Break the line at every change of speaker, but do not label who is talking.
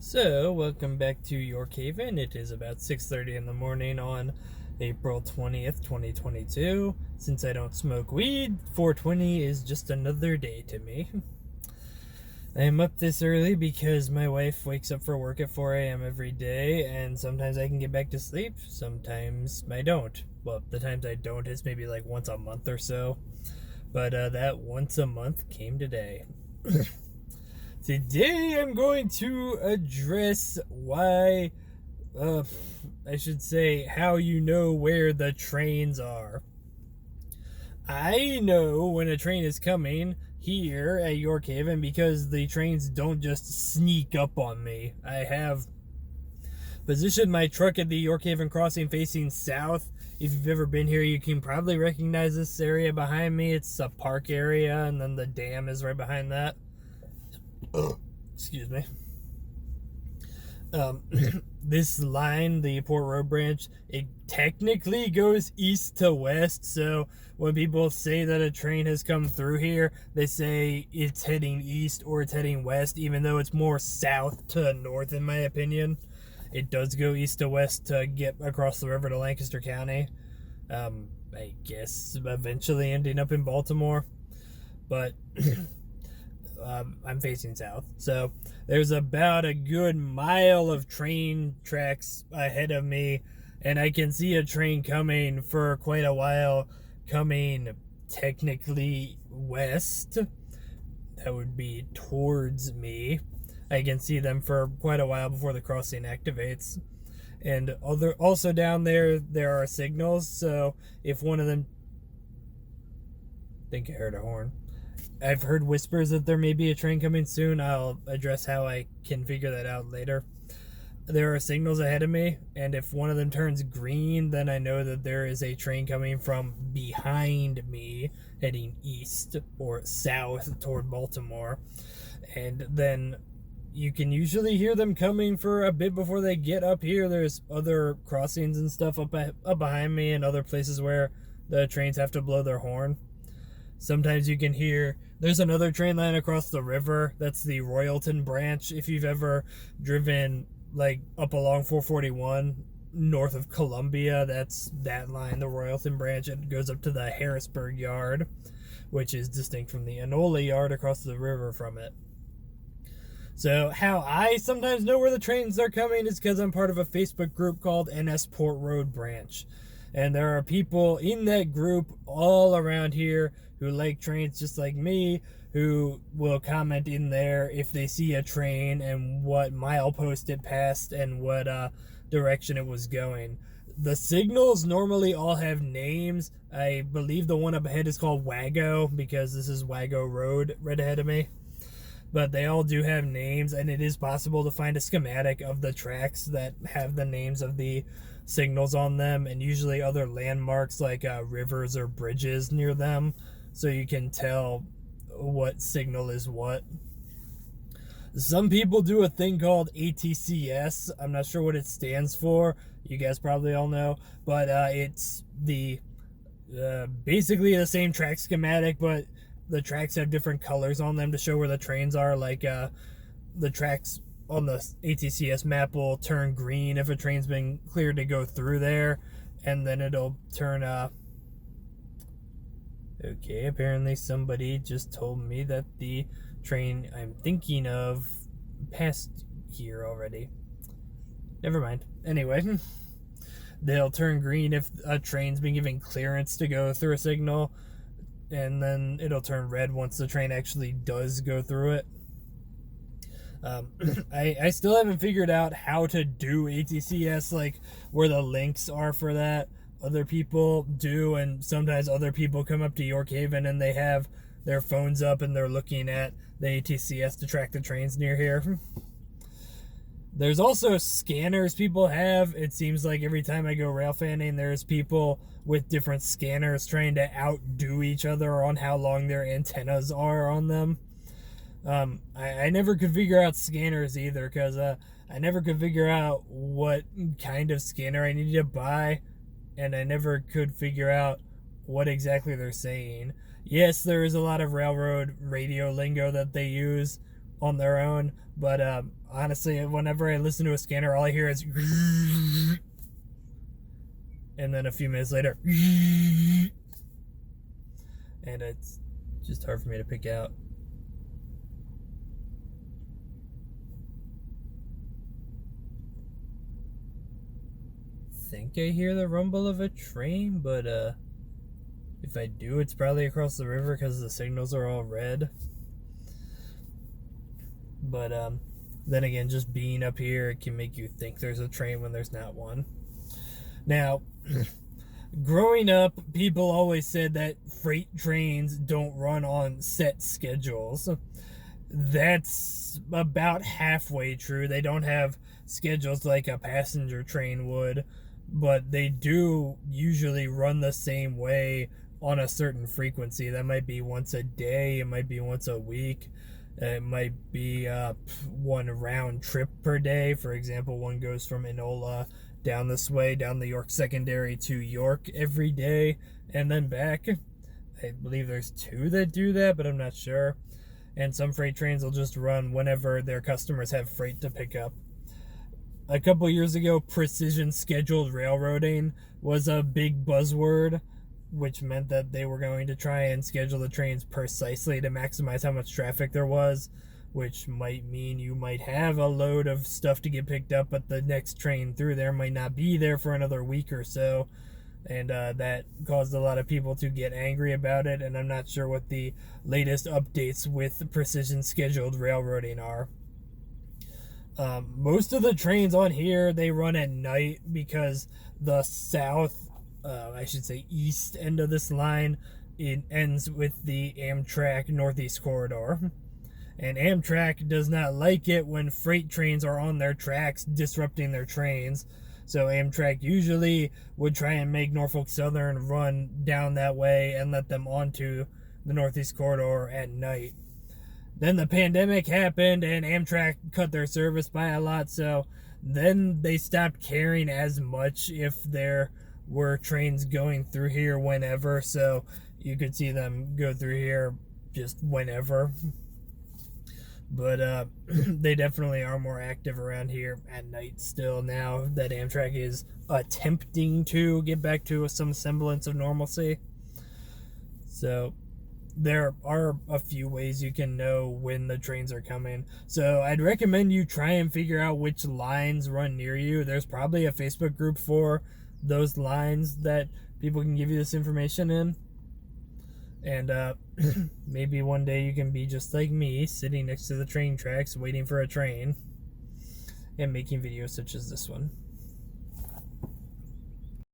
So, welcome back to York Haven. It is about 6:30 in the morning on April 20th, 2022. Since I don't smoke weed, 420 is just another day to me. I am up this early because my wife wakes up for work at 4 a.m. every day, and sometimes I can get back to sleep, sometimes I don't. Well, the times I don't is maybe like once a month or so, but that once a month came today. Today I'm going to address I should say, how you know where the trains are. I know when a train is coming here at York Haven because the trains don't just sneak up on me. I have positioned my truck at the York Haven crossing facing south. If you've ever been here, you can probably recognize this area behind me. It's a park area, and then the dam is right behind that. Excuse me. This line, the Port Road branch, it technically goes east to west. So when people say that a train has come through here, they say it's heading east or it's heading west, even though it's more south to north, in my opinion. It does go east to west to get across the river to Lancaster County. I guess eventually ending up in Baltimore. But I'm facing south. So there's about a good mile of train tracks ahead of me, and I can see a train coming for quite a while, coming technically west. That would be towards me. I can see them for quite a while before the crossing activates. And also down there are signals, so if one of them... I think I heard a horn. I've heard whispers that there may be a train coming soon. I'll address how I can figure that out later. There are signals ahead of me, and if one of them turns green, then I know that there is a train coming from behind me, heading east or south toward Baltimore. And then you can usually hear them coming for a bit before they get up here. There's other crossings and stuff up behind me, and other places where the trains have to blow their horn. Sometimes you can hear... There's another train line across the river. That's the Royalton branch. If you've ever driven like up along 441 north of Columbia, that's that line, the Royalton branch. It goes up to the Harrisburg yard, which is distinct from the Enola yard across the river from it. So how I sometimes know where the trains are coming is because I'm part of a Facebook group called NS Port Road Branch. And there are people in that group all around here who like trains just like me, who will comment in there if they see a train and what milepost it passed and what direction it was going. The signals normally all have names. I believe the one up ahead is called Wago because this is Wago Road right ahead of me. But they all do have names, and it is possible to find a schematic of the tracks that have the names of the signals on them, and usually other landmarks like rivers or bridges near them, so you can tell what signal is what. Some people do a thing called ATCS. I'm not sure what it stands for. You guys probably all know, but it's the basically the same track schematic, but the tracks have different colors on them to show where the trains are. Like the tracks on the ATCS map will turn green if a train's been cleared to go through there, and then it'll turn okay, apparently somebody just told me that the train I'm thinking of passed here already. Never mind. Anyway, they'll turn green if a train's been given clearance to go through a signal, and then it'll turn red once the train actually does go through it. I still haven't figured out how to do ATCS, like where the links are for that. Other people do, and sometimes other people come up to York Haven and they have their phones up and they're looking at the ATCS to track the trains near here. There's also scanners people have. It seems like every time I go rail fanning, there's people with different scanners trying to outdo each other on how long their antennas are on them. I never could figure out scanners either, because I never could figure out what kind of scanner I needed to buy, and I never could figure out what exactly they're saying. Yes, there is a lot of railroad radio lingo that they use on their own. But honestly, whenever I listen to a scanner, all I hear is and then a few minutes later and it's just hard for me to pick out. I think I hear the rumble of a train, but if I do, it's probably across the river because the signals are all red. But then again, just being up here, it can make you think there's a train when there's not one. Now, growing up, people always said that freight trains don't run on set schedules. That's about halfway true. They don't have schedules like a passenger train would, but they do usually run the same way on a certain frequency. That might be once a day, it might be once a week, it might be one round trip per day. For example, one goes from Enola down this way, down the York Secondary to York every day, and then back. I believe there's 2 that do that, but I'm not sure. And some freight trains will just run whenever their customers have freight to pick up. A couple years ago, precision scheduled railroading was a big buzzword, which meant that they were going to try and schedule the trains precisely to maximize how much traffic there was, which might mean you might have a load of stuff to get picked up, but the next train through there might not be there for another week or so. And that caused a lot of people to get angry about it, and I'm not sure what the latest updates with precision scheduled railroading are. Most of the trains on here, they run at night because the east end of this line, it ends with the Amtrak Northeast Corridor. And Amtrak does not like it when freight trains are on their tracks disrupting their trains. So Amtrak usually would try and make Norfolk Southern run down that way and let them onto the Northeast Corridor at night. Then the pandemic happened and Amtrak cut their service by a lot, so then they stopped caring as much if there were trains going through here whenever, so you could see them go through here just whenever. But they definitely are more active around here at night still now that Amtrak is attempting to get back to some semblance of normalcy. So there are a few ways you can know when the trains are coming. So I'd recommend you try and figure out which lines run near you. There's probably a Facebook group for those lines that people can give you this information in. And maybe one day you can be just like me, sitting next to the train tracks, waiting for a train, and making videos such as this one.